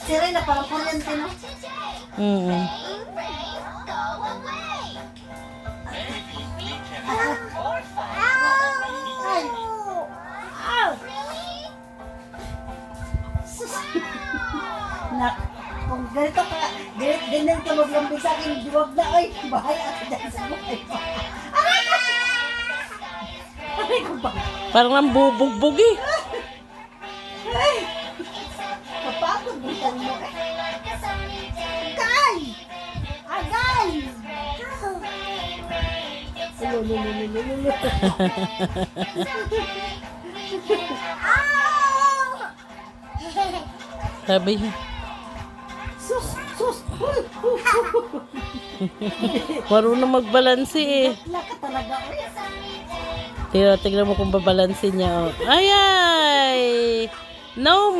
Si Reyna, parang kuryente, no? Na, kung ganyan ka maglambing sa akin, diwag na, ay, bahaya ka dyan sa buhay mo. Aray ko ba? Parang nambubugbog eh. Ay! Kapagod butan mo eh. Agay! Agay! Lulululululu. Sabi niya. Sus! Sus! Marunong magbalansi eh. Laka talaga eh. Tingnan mo kung babalansin niya. Oh. Ay ay! No